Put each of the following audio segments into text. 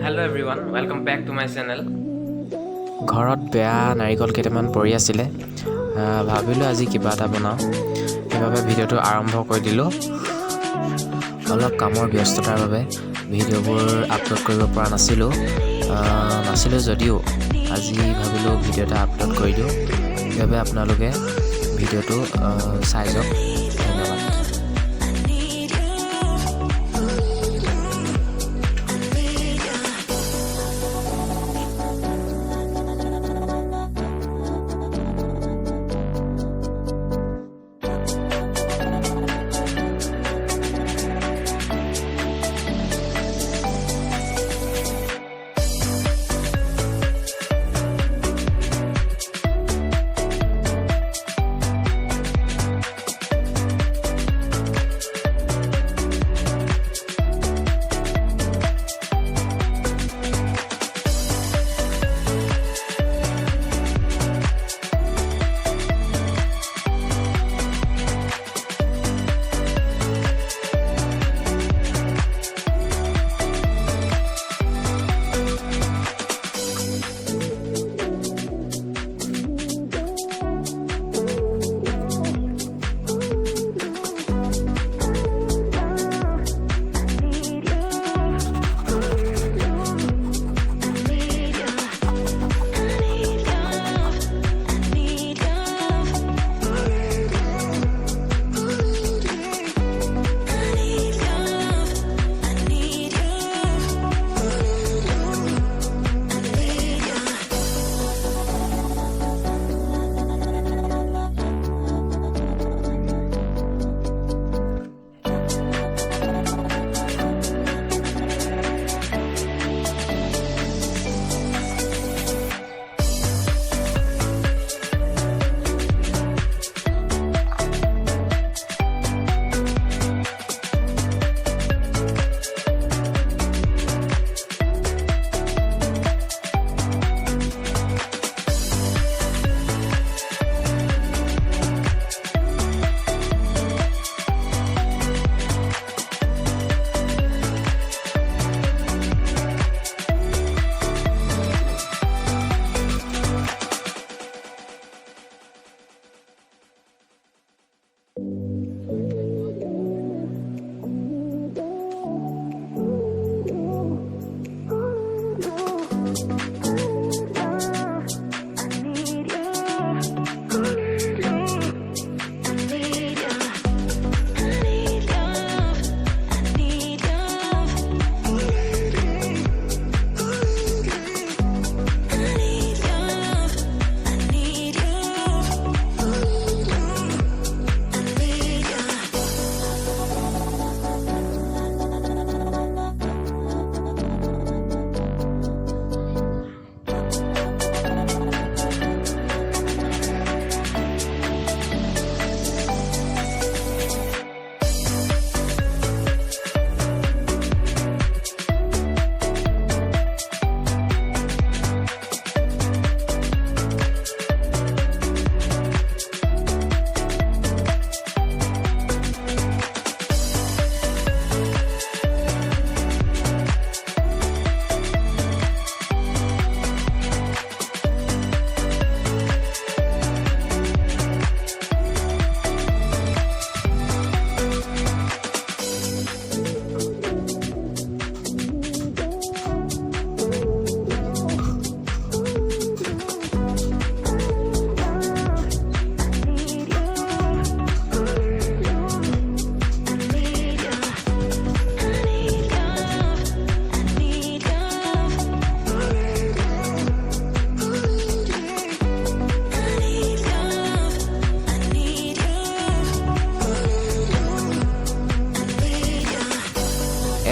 Hello everyone, welcome back to my channel. ঘৰত বেয়া নাৰিকল কেইটামান পৰি আছিলে ভাবিলোঁ আজি কিবা এটা বনাওঁ সেইবাবে ভিডিঅ'টো আৰম্ভ কৰি দিলোঁ অলপ কামৰ ব্যস্ততাৰ বাবে ভিডিঅ'বোৰ আপলোড কৰিব পৰা নাছিলোঁ যদিও আজি ভাবিলোঁ ভিডিঅ' এটা আপলোড কৰি দিওঁ সেইবাবে আপোনালোকে ভিডিঅ'টো চাই যাওক ধন্যবাদ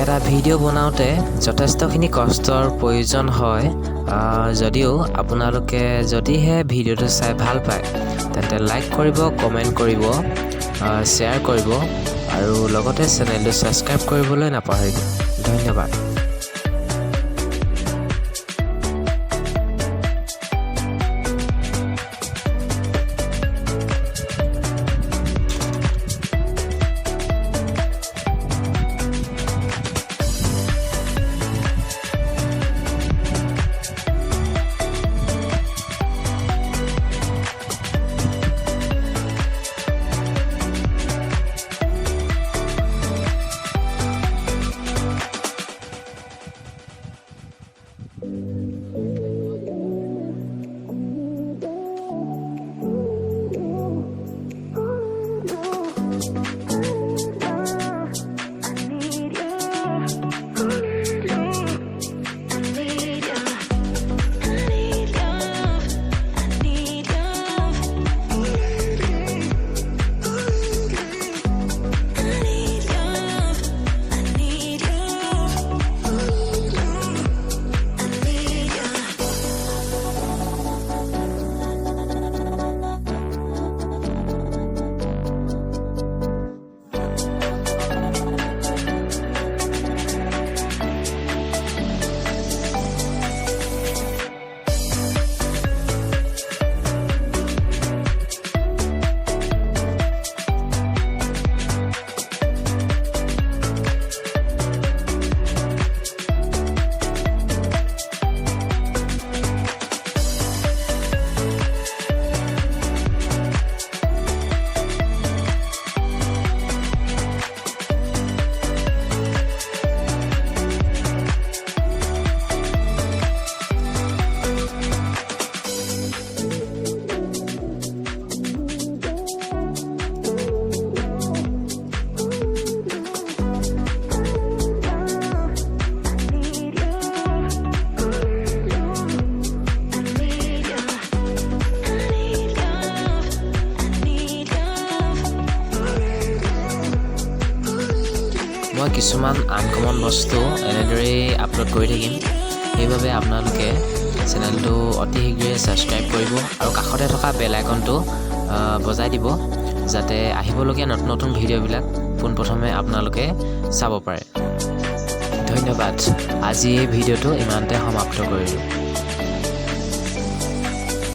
এটা ভিডিঅ' বনাওঁতে যথেষ্টখিনি কষ্টৰ প্ৰয়োজন হয় যদিও আপোনালোকে যদিহে ভিডিঅ'টো চাই ভাল পায় তেন্তে লাইক কৰিব কমেণ্ট কৰিব শ্বেয়াৰ কৰিব আৰু লগতে চেনেলটো ছাবস্ক্ৰাইব কৰিবলৈ নাপাহৰিব ধন্যবাদ কিছুমান আনকমন বস্তু এনেদৰেই আপলোড কৰি থাকিম। সেইবাবে আপোনালোকে চেনেলটো অতি শীঘ্ৰে ছাবস্ক্ৰাইব কৰিব আৰু কাষতে থকা বেল আইকনটো বজাই দিব, যাতে আহিবলগীয়া নতুন নতুন ভিডিঅ'বিলাক পোনপ্ৰথমে আপোনালোকে চাব পাৰে। ধন্যবাদ। আজি এই ভিডিঅ'টো ইমানতে সমাপ্ত কৰিলোঁ।